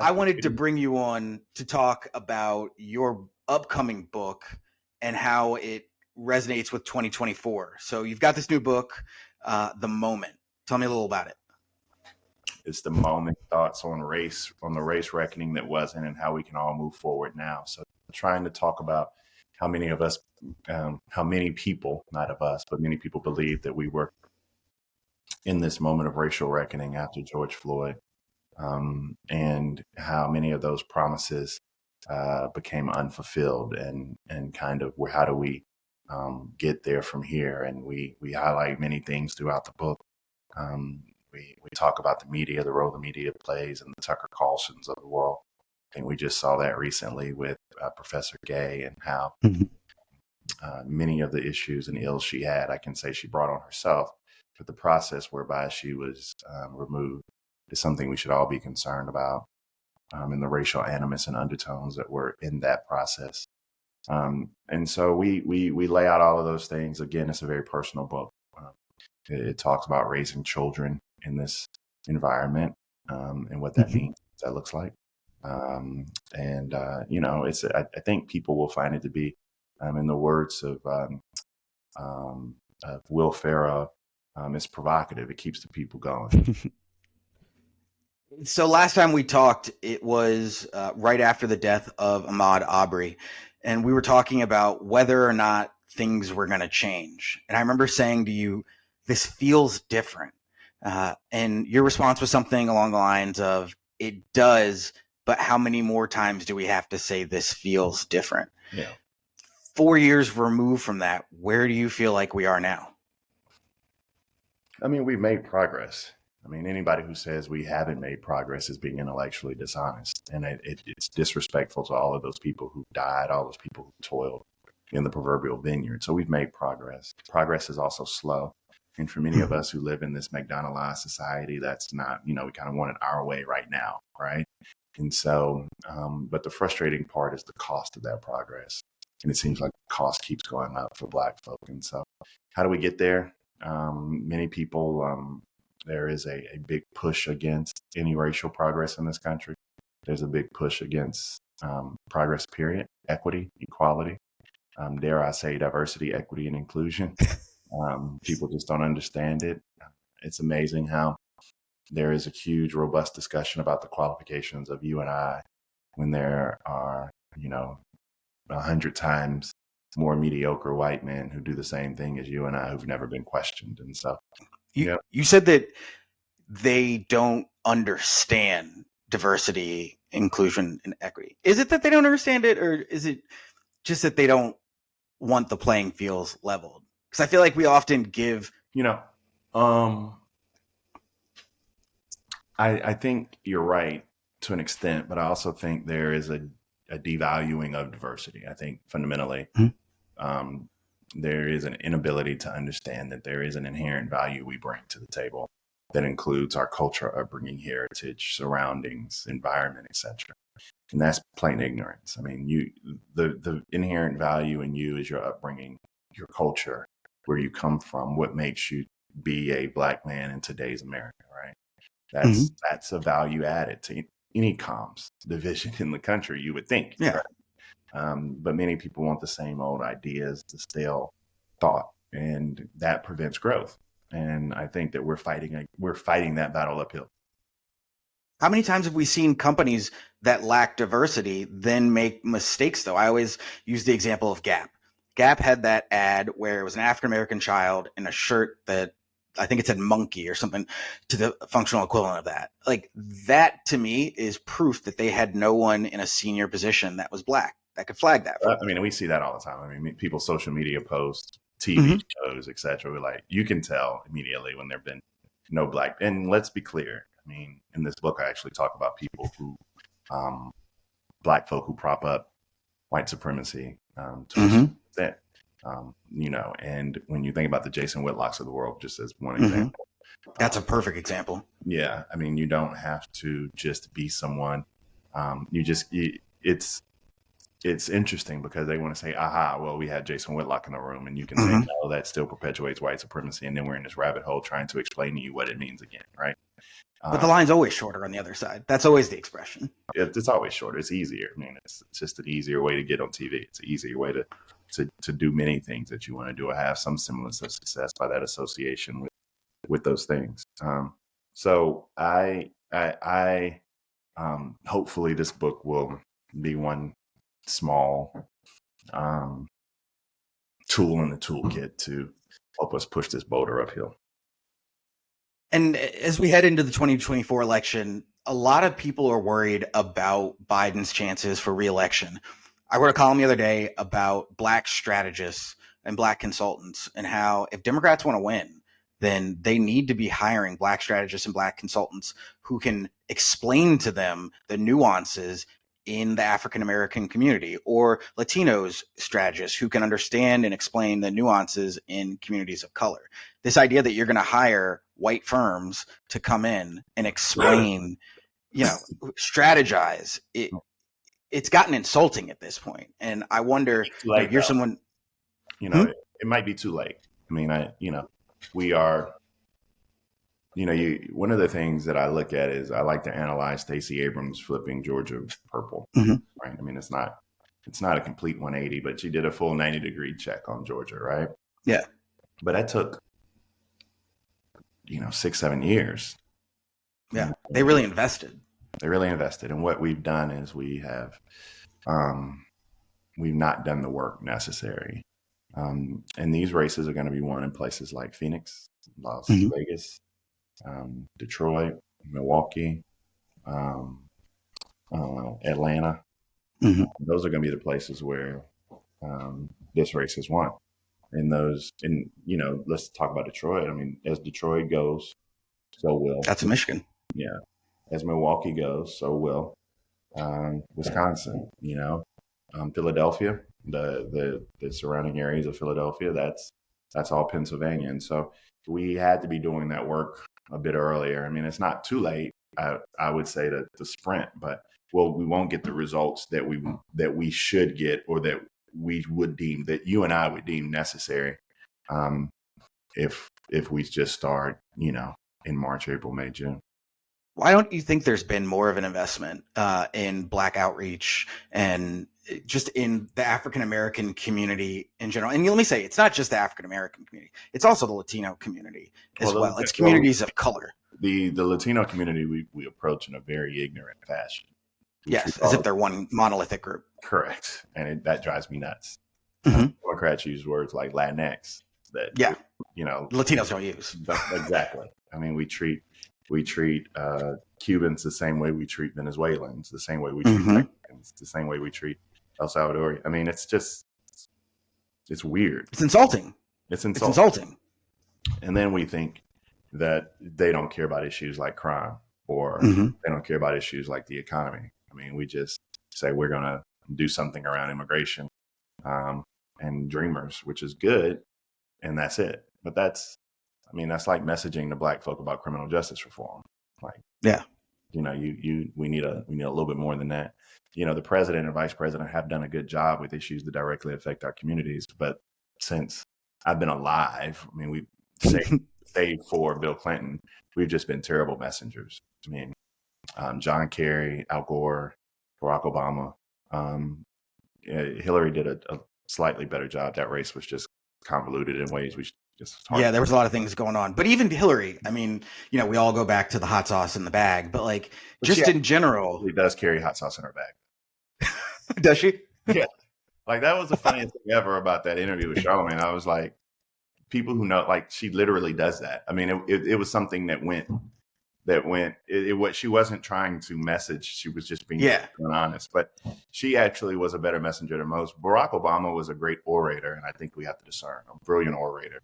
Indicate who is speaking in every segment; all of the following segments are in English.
Speaker 1: I wanted to bring you on to talk about your upcoming book and how it resonates with 2024. So you've got this new book, The Moment. Tell me a little about it.
Speaker 2: It's the moment, thoughts on race, on the race reckoning that wasn't, and how we can all move forward now. So trying to talk about how many of us, how many people, not of us, but many people believe that we were in this moment of racial reckoning after George Floyd, and how many of those promises became unfulfilled, and kind of how do we get there from here? And we highlight many things throughout the book. We talk about the media, the role the media plays, and the Tucker Carlsons of the world. I think we just saw that recently with Professor Gay, and how many of the issues and ills she had, I can say she brought on herself, but the process whereby she was removed is something we should all be concerned about, and the racial animus and undertones that were in that process. And so we lay out all of those things. Again, it's a very personal book. It talks about raising children in this environment, and what that means, what that looks like. I think people will find it to be, in the words of Will Ferrell, it's provocative. It keeps the people going.
Speaker 1: So last time we talked, it was right after the death of Ahmaud Arbery, and we were talking about whether or not things were going to change. And I remember saying to you, this feels different. And your response was something along the lines of, it does, but how many more times do we have to say this feels different?
Speaker 2: Yeah.
Speaker 1: 4 years removed from that, where do you feel like we are now?
Speaker 2: I mean, we've made progress. I mean, anybody who says we haven't made progress is being intellectually dishonest. And it's disrespectful to all of those people who died, all those people who toiled in the proverbial vineyard. So we've made progress. Progress is also slow. And for many of us who live in this McDonaldized society, that's not, we kind of want it our way right now, right? And so, but the frustrating part is the cost of that progress. And it seems like the cost keeps going up for Black folk. And so how do we get there? Many people, there is a big push against any racial progress in this country. There's a big push against progress, period, equity, equality, dare I say diversity, equity, and inclusion. People just don't understand it. It's amazing how there is a huge, robust discussion about the qualifications of you and I when there are, 100 times more mediocre white men who do the same thing as you and I, who've never been questioned. And so
Speaker 1: you said that they don't understand diversity, inclusion, and equity. Is it that they don't understand it, or is it just that they don't want the playing fields leveled? Because I feel like we often give,
Speaker 2: I think you're right to an extent, but I also think there is a devaluing of diversity. I think fundamentally, there is an inability to understand that there is an inherent value we bring to the table that includes our culture, upbringing, heritage, surroundings, environment, etc. And that's plain ignorance. I mean, the inherent value in you is your upbringing, your culture, where you come from, what makes you be a Black man in today's America, right? That's a value added to any comms division in the country, you would think.
Speaker 1: Yeah.
Speaker 2: Right? But many people want the same old ideas, the stale thought, and that prevents growth. And I think that we're fighting that battle uphill.
Speaker 1: How many times have we seen companies that lack diversity then make mistakes, though? I always use the example of Gap. Gap had that ad where it was an African-American child in a shirt that I think it said monkey or something to the functional equivalent of that. Like, that to me is proof that they had no one in a senior position that was Black that could flag that.
Speaker 2: I mean, we see that all the time. I mean, people's social media posts, TV shows, etc. We're like, you can tell immediately when there've been no Black. And let's be clear. I mean, in this book, I actually talk about people who, Black folk who prop up white supremacy to that. And when you think about the Jason Whitlocks of the world, just as one example.
Speaker 1: That's a perfect example.
Speaker 2: Yeah. I mean, you don't have to just be someone. It's interesting because they want to say, aha, well, we had Jason Whitlock in the room, and you can say, no, that still perpetuates white supremacy. And then we're in this rabbit hole trying to explain to you what it means again, right?
Speaker 1: But the line's always shorter on the other side. That's always the expression.
Speaker 2: It's always shorter. It's easier. I mean, it's just an easier way to get on TV. It's an easier way to do many things that you want to do or have some semblance of success by that association with those things. So I hopefully this book will be one small tool in the toolkit to help us push this boulder uphill.
Speaker 1: And as we head into the 2024 election, a lot of people are worried about Biden's chances for re-election. I wrote a column the other day about Black strategists and Black consultants and how if Democrats want to win, then they need to be hiring Black strategists and Black consultants who can explain to them the nuances in the African-American community, or Latinos strategists who can understand and explain the nuances in communities of color. This idea that you're going to hire white firms to come in and explain, strategize, it's gotten insulting at this point. And I wonder, you're someone,
Speaker 2: it might be too late. I mean, we are, one of the things that I look at is I like to analyze Stacey Abrams flipping Georgia purple, right? I mean, it's not a complete 180, but she did a full 90-degree check on Georgia, right?
Speaker 1: Yeah.
Speaker 2: But that took, 6-7 years.
Speaker 1: Yeah. They really invested.
Speaker 2: And what we've done is we've not done the work necessary. And these races are going to be won in places like Phoenix, Las Vegas, Detroit, Milwaukee, Atlanta. Those are going to be the places where this race is won. Let's talk about Detroit. I mean, as Detroit goes, so will.
Speaker 1: That's Michigan.
Speaker 2: Yeah. As Milwaukee goes, so will Wisconsin, Philadelphia, the surrounding areas of Philadelphia, that's all Pennsylvania. And so we had to be doing that work a bit earlier. I mean, it's not too late, I would say, to sprint, but we won't get the results that we should get, or that we would deem, that you and I would deem necessary, if we just start, in March, April, May, June.
Speaker 1: Why don't you think there's been more of an investment in Black outreach and just in the African-American community in general? And let me say, it's not just the African-American community. It's also the Latino community as well. It's communities of color.
Speaker 2: The Latino community we approach in a very ignorant fashion.
Speaker 1: Yes, as if they're one monolithic group.
Speaker 2: Correct. And that drives me nuts. Democrats use words like Latinx that,
Speaker 1: Latinos don't use.
Speaker 2: Exactly. I mean, we treat Cubans the same way we treat Venezuelans, the same way we treat Mexicans, the same way we treat El Salvadorian. I mean, it's weird.
Speaker 1: It's insulting.
Speaker 2: It's insulting. And then we think that they don't care about issues like crime, or they don't care about issues like the economy. I mean, we just say we're going to do something around immigration and Dreamers, which is good, and that's it. But that's like messaging to Black folk about criminal justice reform. Like, we need a little bit more than that. The president and vice president have done a good job with issues that directly affect our communities. But since I've been alive, I mean, save for Bill Clinton, we've just been terrible messengers. I mean, John Kerry, Al Gore, Barack Obama, Hillary did a slightly better job. That race was just convoluted in ways we there
Speaker 1: was a lot of things going on. But even Hillary, I mean, we all go back to the hot sauce in the bag, but in general,
Speaker 2: she does carry hot sauce in her bag.
Speaker 1: Does she?
Speaker 2: Yeah. Like, that was the funniest thing ever about that interview with Charlamagne. I was like, people who know, like, she literally does that. I mean, it was something that went, she wasn't trying to message. She was just being honest, but she actually was a better messenger than most. Barack Obama was a great orator, and I think we have to discern, a brilliant orator,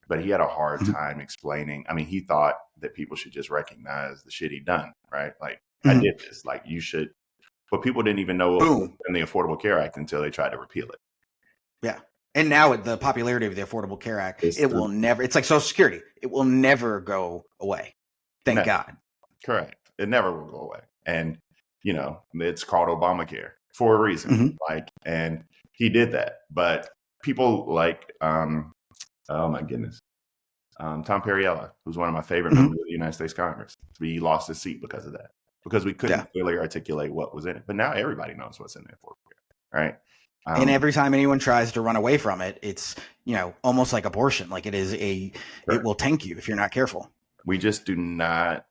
Speaker 2: but he had a hard time explaining. I mean, he thought that people should just recognize the shit he'd done, right? Like, I did this, like, you should, but people didn't even know in the Affordable Care Act until they tried to repeal it.
Speaker 1: Yeah. And now with the popularity of the Affordable Care Act, will never, it's like Social Security. It will never go away. Thank God.
Speaker 2: Correct. It never will go away. And, it's called Obamacare for a reason. And he did that. But people like, oh my goodness, Tom Perriello, who's one of my favorite
Speaker 1: Mhm.
Speaker 2: members of the United States Congress. He lost his seat because of that, because we
Speaker 1: Yeah.
Speaker 2: couldn't clearly articulate what was in it. But now everybody knows what's in there for you, right?
Speaker 1: And every time anyone tries to run away from it, it's, almost like abortion. Like it
Speaker 2: Sure.
Speaker 1: will tank you if you're not careful.
Speaker 2: We just do not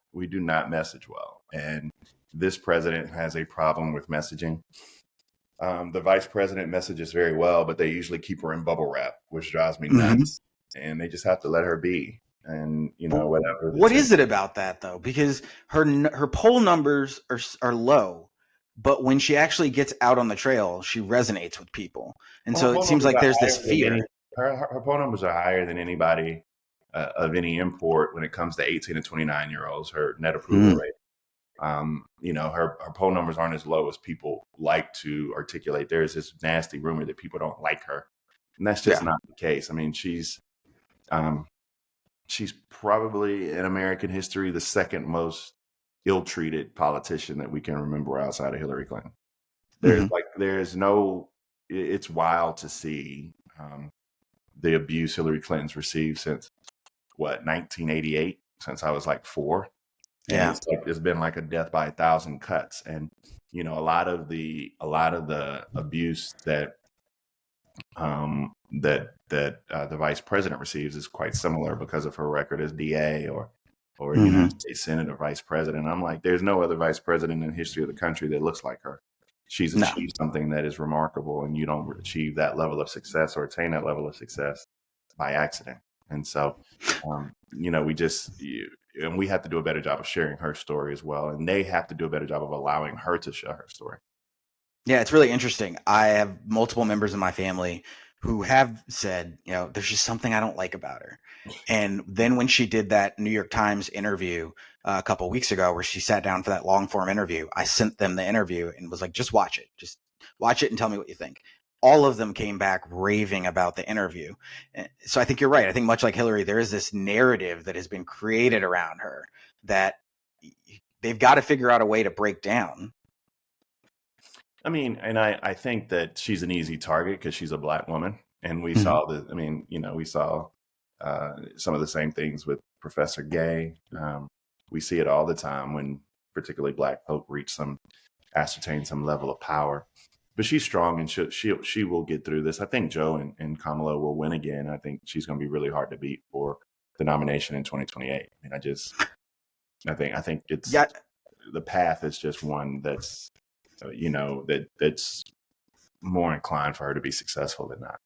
Speaker 2: message well. And this president has a problem with messaging. The vice president messages very well, but they usually keep her in bubble wrap, which drives me
Speaker 1: Mm-hmm.
Speaker 2: nuts. And they just have to let her be. And, whatever
Speaker 1: What
Speaker 2: that's in.
Speaker 1: is it about that though? Because her poll numbers are low, but when she actually gets out on the trail, she resonates with people, and
Speaker 2: Well, her
Speaker 1: so it
Speaker 2: poll
Speaker 1: seems
Speaker 2: numbers
Speaker 1: like
Speaker 2: are
Speaker 1: there's this
Speaker 2: higher than
Speaker 1: fear.
Speaker 2: her poll numbers are higher than anybody of any import when it comes to 18 to 29-year-olds. Her net approval
Speaker 1: Mm.
Speaker 2: rate. Her poll numbers aren't as low as people like to articulate. There's this nasty rumor that people don't like her, and that's just
Speaker 1: Yeah.
Speaker 2: not the case. I mean, um, she's probably in American history the second most ill-treated politician that we can remember outside of Hillary Clinton.
Speaker 1: Mm-hmm.
Speaker 2: It's wild to see the abuse Hillary Clinton's received since 1988, since I was like 4. And
Speaker 1: Yeah.
Speaker 2: it's been like a death by 1,000 cuts. And, a lot of the abuse that the vice president receives is quite similar because of her record as DA or
Speaker 1: Mm-hmm.
Speaker 2: United States Senate or vice president. I'm like, there's no other vice president in the history of the country that looks like her. She's
Speaker 1: No.
Speaker 2: achieved something that is remarkable, and you don't achieve that level of success or attain that level of success by accident. And so, and we have to do a better job of sharing her story as well. And they have to do a better job of allowing her to share her story.
Speaker 1: Yeah, it's really interesting. I have multiple members of my family who have said, there's just something I don't like about her. And then when she did that New York Times interview a couple of weeks ago, where she sat down for that long form interview, I sent them the interview and was like, just watch it and tell me what you think. All of them came back raving about the interview. So I think you're right. I think much like Hillary, there is this narrative that has been created around her that they've got to figure out a way to break down.
Speaker 2: I mean, and I think that she's an easy target because she's a Black woman. And we
Speaker 1: Mm-hmm.
Speaker 2: saw we saw some of the same things with Professor Gay. We see it all the time when particularly Black folk ascertain some level of power. But she's strong, and she will get through this. I think Joe and Kamala will win again. I think she's going to be really hard to beat for the nomination in 2028. I mean, I think it's the path is just one that's that's more inclined for her to be successful than not.